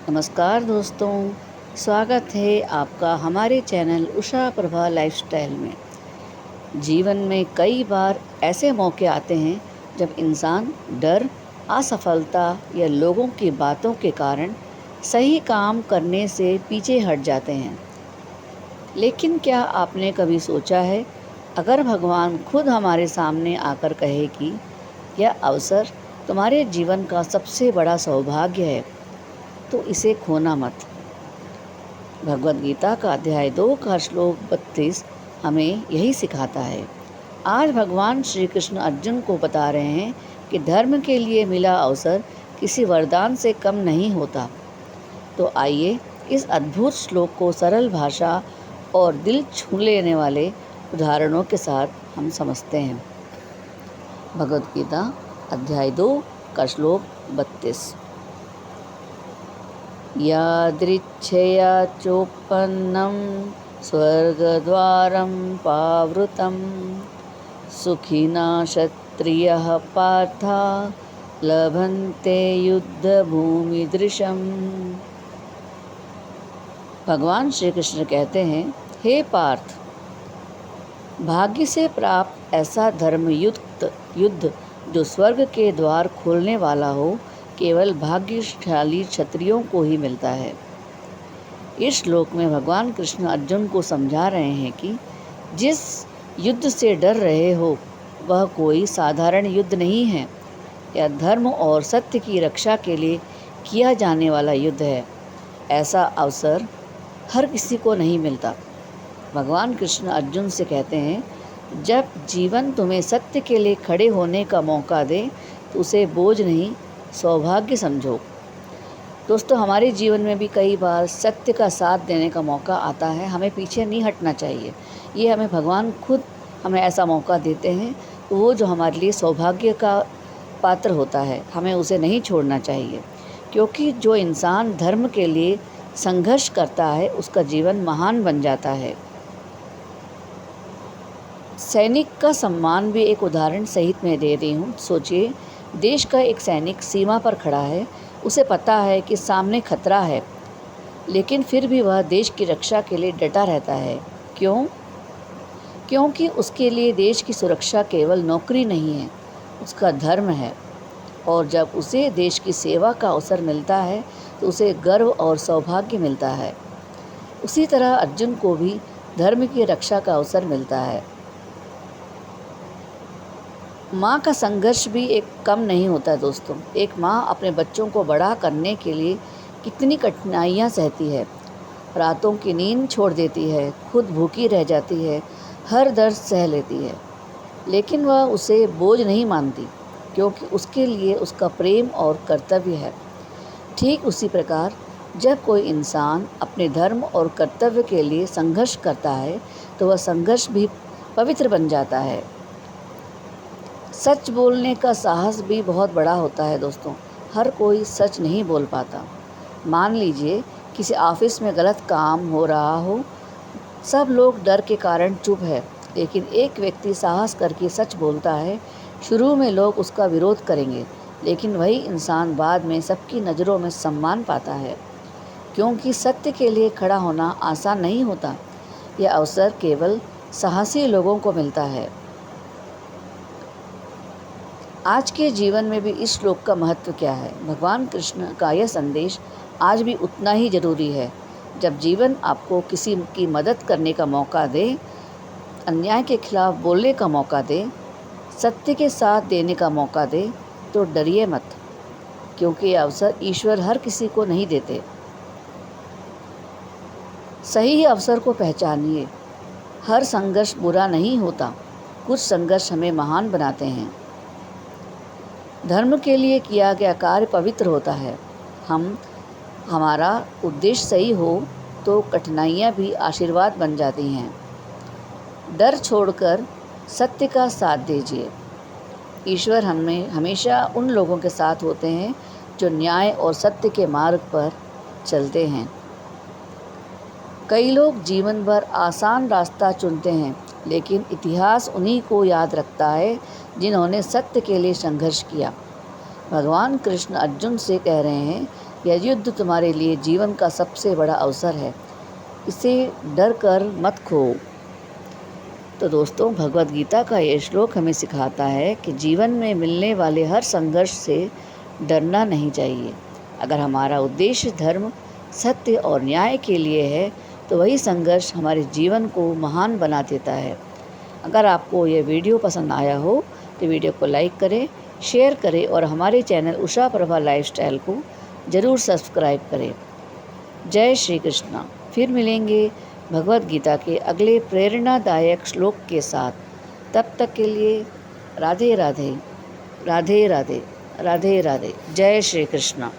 नमस्कार दोस्तों, स्वागत है आपका हमारे चैनल उषा प्रभा लाइफस्टाइल में। जीवन में कई बार ऐसे मौके आते हैं जब इंसान डर, असफलता या लोगों की बातों के कारण सही काम करने से पीछे हट जाते हैं। लेकिन क्या आपने कभी सोचा है, अगर भगवान खुद हमारे सामने आकर कहे कि यह अवसर तुम्हारे जीवन का सबसे बड़ा सौभाग्य है, तो इसे खोना मत। भगवद गीता का अध्याय 2 का श्लोक 32 हमें यही सिखाता है। आज भगवान श्री कृष्ण अर्जुन को बता रहे हैं कि धर्म के लिए मिला अवसर किसी वरदान से कम नहीं होता। तो आइए इस अद्भुत श्लोक को सरल भाषा और दिल छू लेने वाले उदाहरणों के साथ हम समझते हैं। भगवद गीता अध्याय 2 का श्लोक 32। यादृच्छया चोपन्नं स्वर्गद्वारं पावृतं सुखिना क्षत्रियः पार्था लभन्ते युद्धभूमिदृशम्। भगवान श्री कृष्ण कहते हैं, हे पार्थ, भाग्य से प्राप्त ऐसा धर्मयुक्त युद्ध जो स्वर्ग के द्वार खोलने वाला हो, केवल भाग्यशाली क्षत्रियों को ही मिलता है। इस श्लोक में भगवान कृष्ण अर्जुन को समझा रहे हैं कि जिस युद्ध से डर रहे हो वह कोई साधारण युद्ध नहीं है। यह धर्म और सत्य की रक्षा के लिए किया जाने वाला युद्ध है। ऐसा अवसर हर किसी को नहीं मिलता। भगवान कृष्ण अर्जुन से कहते हैं, जब जीवन तुम्हें सत्य के लिए खड़े होने का मौका दे तो उसे बोझ नहीं, सौभाग्य समझो। दोस्तों, हमारे जीवन में भी कई बार सत्य का साथ देने का मौका आता है। हमें पीछे नहीं हटना चाहिए। ये हमें भगवान खुद हमें ऐसा मौका देते हैं, तो वो जो हमारे लिए सौभाग्य का पात्र होता है, हमें उसे नहीं छोड़ना चाहिए। क्योंकि जो इंसान धर्म के लिए संघर्ष करता है उसका जीवन महान बन जाता है। सैनिक का सम्मान भी एक उदाहरण सहित मैं दे रही हूँ। सोचिए, देश का एक सैनिक सीमा पर खड़ा है। उसे पता है कि सामने खतरा है, लेकिन फिर भी वह देश की रक्षा के लिए डटा रहता है। क्यों? क्योंकि उसके लिए देश की सुरक्षा केवल नौकरी नहीं है, उसका धर्म है। और जब उसे देश की सेवा का अवसर मिलता है तो उसे गर्व और सौभाग्य मिलता है। उसी तरह अर्जुन को भी धर्म की रक्षा का अवसर मिलता है। माँ का संघर्ष भी एक कम नहीं होता दोस्तों। एक माँ अपने बच्चों को बड़ा करने के लिए कितनी कठिनाइयाँ सहती है। रातों की नींद छोड़ देती है, खुद भूखी रह जाती है, हर दर्द सह लेती है, लेकिन वह उसे बोझ नहीं मानती, क्योंकि उसके लिए उसका प्रेम और कर्तव्य है। ठीक उसी प्रकार जब कोई इंसान अपने धर्म और कर्तव्य के लिए संघर्ष करता है तो वह संघर्ष भी पवित्र बन जाता है। सच बोलने का साहस भी बहुत बड़ा होता है दोस्तों। हर कोई सच नहीं बोल पाता। मान लीजिए किसी ऑफिस में गलत काम हो रहा हो, सब लोग डर के कारण चुप है, लेकिन एक व्यक्ति साहस करके सच बोलता है। शुरू में लोग उसका विरोध करेंगे, लेकिन वही इंसान बाद में सबकी नज़रों में सम्मान पाता है, क्योंकि सत्य के लिए खड़ा होना आसान नहीं होता। यह अवसर केवल साहसी लोगों को मिलता है। आज के जीवन में भी इस श्लोक का महत्व क्या है? भगवान कृष्ण का यह संदेश आज भी उतना ही ज़रूरी है। जब जीवन आपको किसी की मदद करने का मौका दे, अन्याय के खिलाफ बोलने का मौका दे, सत्य के साथ देने का मौका दे, तो डरिए मत, क्योंकि ये अवसर ईश्वर हर किसी को नहीं देते। सही अवसर को पहचानिए। हर संघर्ष बुरा नहीं होता, कुछ संघर्ष हमें महान बनाते हैं। धर्म के लिए किया गया कार्य पवित्र होता है। हमारा उद्देश्य सही हो तो कठिनाइयाँ भी आशीर्वाद बन जाती हैं। डर छोड़कर सत्य का साथ दीजिए। ईश्वर हमेशा उन लोगों के साथ होते हैं जो न्याय और सत्य के मार्ग पर चलते हैं। कई लोग जीवन भर आसान रास्ता चुनते हैं, लेकिन इतिहास उन्हीं को याद रखता है जिन्होंने सत्य के लिए संघर्ष किया। भगवान कृष्ण अर्जुन से कह रहे हैं, यह युद्ध तुम्हारे लिए जीवन का सबसे बड़ा अवसर है, इसे डर कर मत खो। तो दोस्तों, भगवद गीता का ये श्लोक हमें सिखाता है कि जीवन में मिलने वाले हर संघर्ष से डरना नहीं चाहिए। अगर हमारा उद्देश्य धर्म, सत्य और न्याय के लिए है तो वही संघर्ष हमारे जीवन को महान बना देता है। अगर आपको यह वीडियो पसंद आया हो तो वीडियो को लाइक करें, शेयर करें और हमारे चैनल उषा प्रभा लाइफस्टाइल को ज़रूर सब्सक्राइब करें। जय श्री कृष्णा। फिर मिलेंगे भगवद गीता के अगले प्रेरणादायक श्लोक के साथ। तब तक के लिए राधे राधे, राधे राधे, राधे राधे। जय श्री कृष्णा।